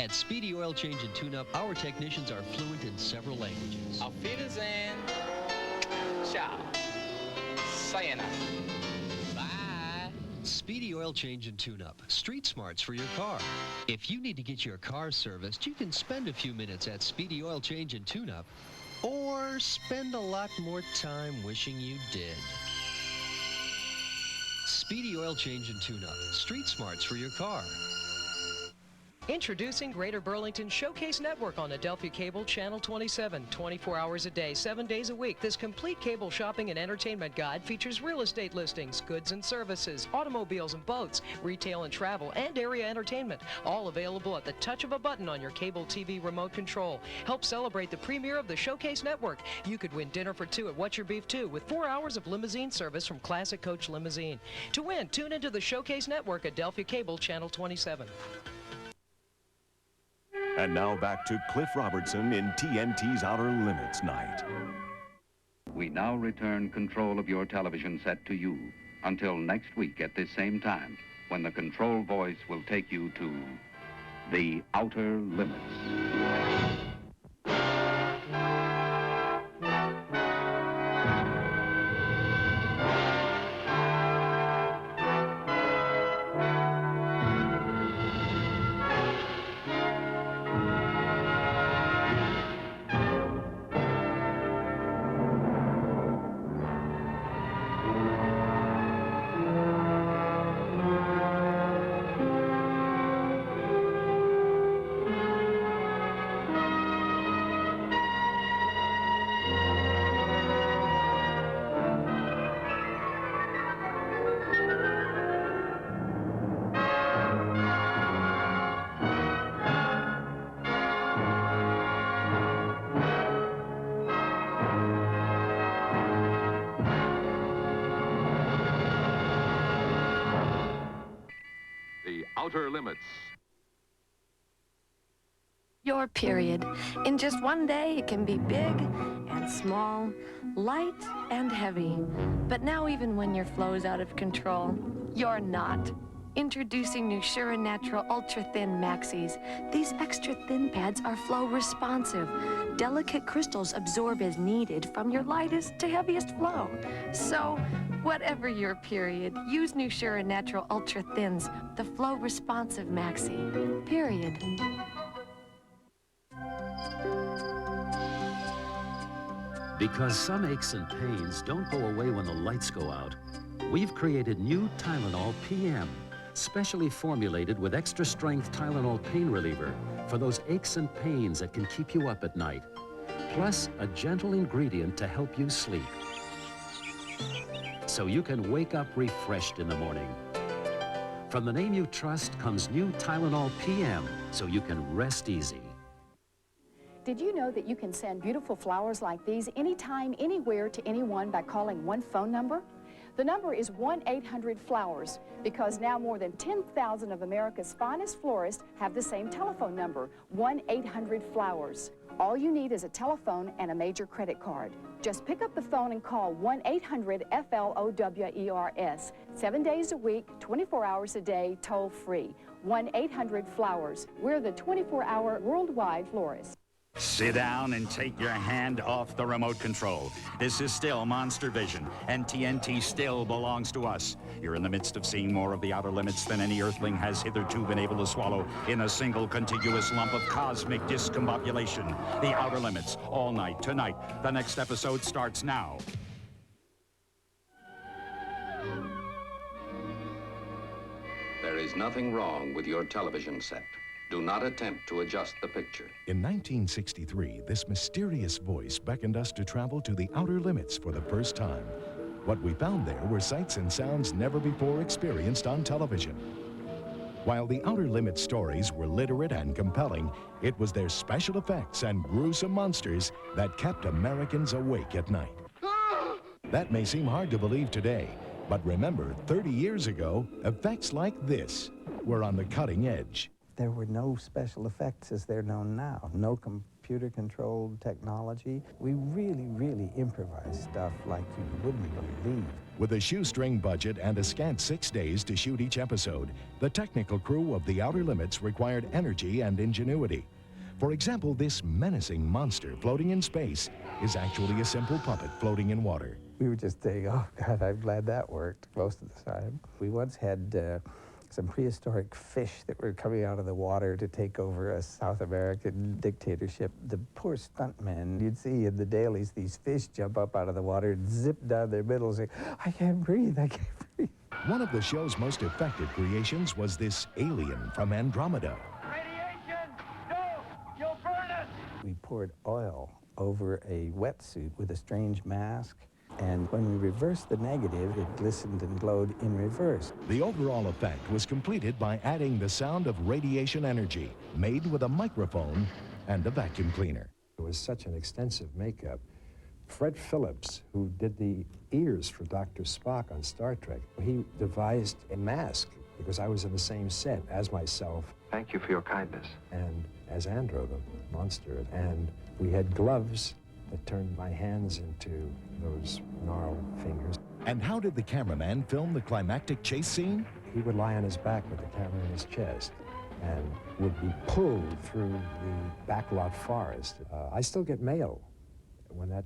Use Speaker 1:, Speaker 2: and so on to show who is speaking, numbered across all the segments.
Speaker 1: At SpeeDee Oil Change and Tune-Up, our technicians are fluent in several languages.
Speaker 2: Auf Wiedersehen. Ciao. Sayonara. Bye.
Speaker 1: SpeeDee Oil Change and Tune-Up. Street smarts for your car. If you need to get your car serviced, you can spend a few minutes at SpeeDee Oil Change and Tune-Up, or spend a lot more time wishing you did. SpeeDee Oil Change and Tune-Up. Street smarts for your car.
Speaker 3: Introducing Greater Burlington Showcase Network on Adelphia Cable Channel 27, 24 hours a day, 7 days a week. This complete cable shopping and entertainment guide features real estate listings, goods and services, automobiles and boats, retail and travel, and area entertainment. All available at the touch of a button on your cable TV remote control. Help celebrate the premiere of the Showcase Network. You could win dinner for two at What's Your Beef 2 with 4 hours of limousine service from Classic Coach Limousine. To win, tune into the Showcase Network at Adelphia Cable Channel 27.
Speaker 4: And now back to Cliff Robertson in TNT's Outer Limits Night.
Speaker 5: We now return control of your television set to you until next week at this same time, when the control voice will take you to the Outer Limits.
Speaker 6: Outer Limits.
Speaker 7: Your period. In just one day, it can be big and small, light and heavy. But now even when your flow is out of control, you're not. Introducing new Sure and Natural Ultra Thin Maxis. These extra thin pads are flow responsive. Delicate crystals absorb as needed from your lightest to heaviest flow. So, whatever your period, use new Sure and Natural Ultra Thins, the flow responsive Maxi. Period.
Speaker 8: Because some aches and pains don't go away when the lights go out, we've created new Tylenol PM, specially formulated with extra strength Tylenol pain reliever for those aches and pains that can keep you up at night, plus a gentle ingredient to help you sleep, so you can wake up refreshed in the morning. From the name you trust comes new Tylenol PM, so you can rest easy.
Speaker 9: Did you know that you can send beautiful flowers like these anytime, anywhere to anyone by calling one phone number? The number is 1-800-FLOWERS, because now more than 10,000 of America's finest florists have the same telephone number, 1-800-FLOWERS. All you need is a telephone and a major credit card. Just pick up the phone and call 1-800-FLOWERS, 7 days a week, 24 hours a day, toll-free. 1-800-FLOWERS. We're the 24-hour worldwide florist.
Speaker 10: Sit down and take your hand off the remote control. This is still Monster Vision, and TNT still belongs to us. You're in the midst of seeing more of the Outer Limits than any Earthling has hitherto been able to swallow in a single contiguous lump of cosmic discombobulation. The Outer Limits, all night, tonight. The next episode starts now.
Speaker 5: There is nothing wrong with your television set. Do not attempt to adjust the picture.
Speaker 4: In 1963, this mysterious voice beckoned us to travel to the outer limits for the first time. What we found there were sights and sounds never before experienced on television. While the Outer Limits stories were literate and compelling, it was their special effects and gruesome monsters that kept Americans awake at night. That may seem hard to believe today, but remember, 30 years ago, effects like this were on the cutting edge.
Speaker 11: There were no special effects as they're known now, no computer computer-controlled technology. We really improvise stuff like you wouldn't believe.
Speaker 4: With a shoestring budget and a scant 6 days to shoot each episode, the technical crew of The Outer Limits required energy and ingenuity. For example, this menacing monster floating in space is actually a simple puppet floating in water.
Speaker 11: We were just saying, oh God, I'm glad that worked most of the time. We once had some prehistoric fish that were coming out of the water to take over a South American dictatorship. The poor stuntmen, you'd see in the dailies these fish jump up out of the water and zip down their middle saying, I can't breathe, I can't breathe.
Speaker 4: One of the show's most effective creations was this alien from Andromeda.
Speaker 11: We poured oil over a wetsuit with a strange mask, and when we reversed the negative, it glistened and glowed in reverse.
Speaker 4: The overall effect was completed by adding the sound of radiation energy, made with a microphone and a vacuum cleaner.
Speaker 12: It was such an extensive makeup. Fred Phillips, who did the ears for Dr. Spock on Star Trek, he devised a mask because I was in the same set as myself.
Speaker 13: Thank you for your kindness.
Speaker 12: And as Andro, the monster. And we had gloves that turned my hands into those gnarled fingers.
Speaker 4: And how did the cameraman film the climactic chase scene?
Speaker 12: He would lie on his back with the camera in his chest and would be pulled through the backlot forest. I still get mail when that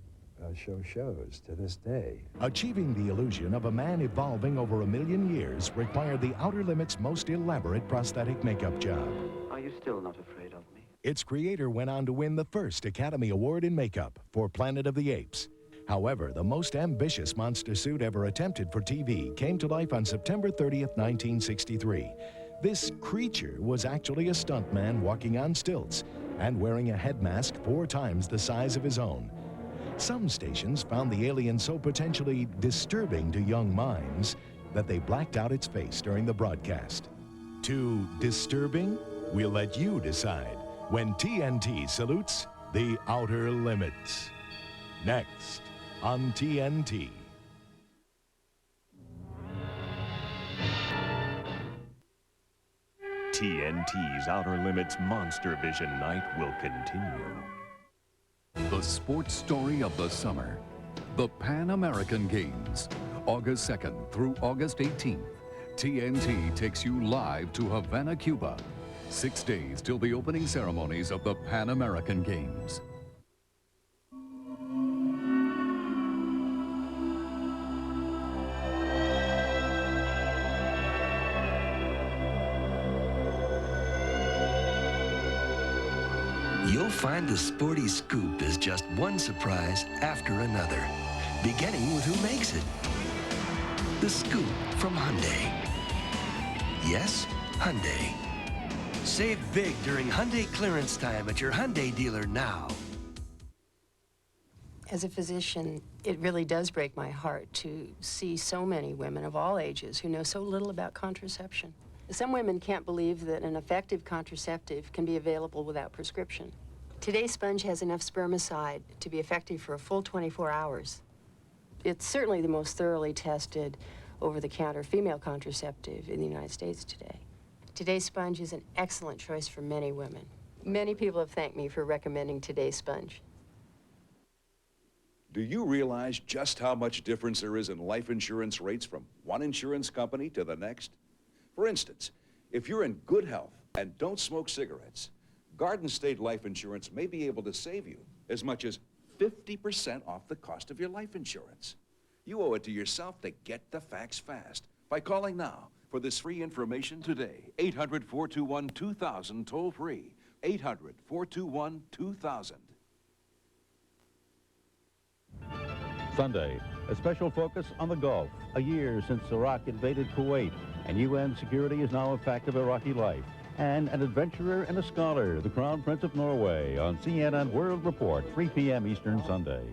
Speaker 12: show shows to this day.
Speaker 4: Achieving the illusion of a man evolving over 1 million years required The Outer Limits' most elaborate prosthetic makeup job.
Speaker 13: Are you still not afraid of me?
Speaker 4: Its creator went on to win the first Academy Award in makeup for Planet of the Apes. However, the most ambitious monster suit ever attempted for TV came to life on September 30th, 1963. This creature was actually a stuntman walking on stilts and wearing a head mask 4 times the size of his own. Some stations found the alien so potentially disturbing to young minds that they blacked out its face during the broadcast. Too disturbing? We'll let you decide when TNT salutes The Outer Limits. Next on TNT.
Speaker 14: TNT's Outer Limits Monster Vision Night will continue.
Speaker 15: The sports story of the summer, the Pan American Games, August 2nd through August 18th. TNT takes you live to Havana, Cuba. 6 days till the opening ceremonies of the Pan American Games.
Speaker 16: You'll find the Sporty Scoop is just one surprise after another, beginning with who makes it. The Scoop from Hyundai. Yes, Hyundai. Save big during Hyundai clearance time at your Hyundai dealer now.
Speaker 17: As a physician, it really does break my heart to see so many women of all ages who know so little about contraception. Some women can't believe that an effective contraceptive can be available without prescription. Today's sponge has enough spermicide to be effective for a full 24 hours. It's certainly the most thoroughly tested over-the-counter female contraceptive in the United States today. Today's sponge is an excellent choice for many women. Many people have thanked me for recommending today's sponge.
Speaker 18: Do you realize just how much difference there is in life insurance rates from one insurance company to the next? For instance, if you're in good health and don't smoke cigarettes, Garden State Life Insurance may be able to save you as much as 50% off the cost of your life insurance. You owe it to yourself to get the facts fast by calling now for this free information today. 800-421-2000 toll free. 800-421-2000.
Speaker 19: Sunday, a special focus on the Gulf. A year since Iraq invaded Kuwait, and UN security is now a fact of Iraqi life. And an adventurer and a scholar, the Crown Prince of Norway, on CNN World Report, 3 p.m. Eastern Sunday.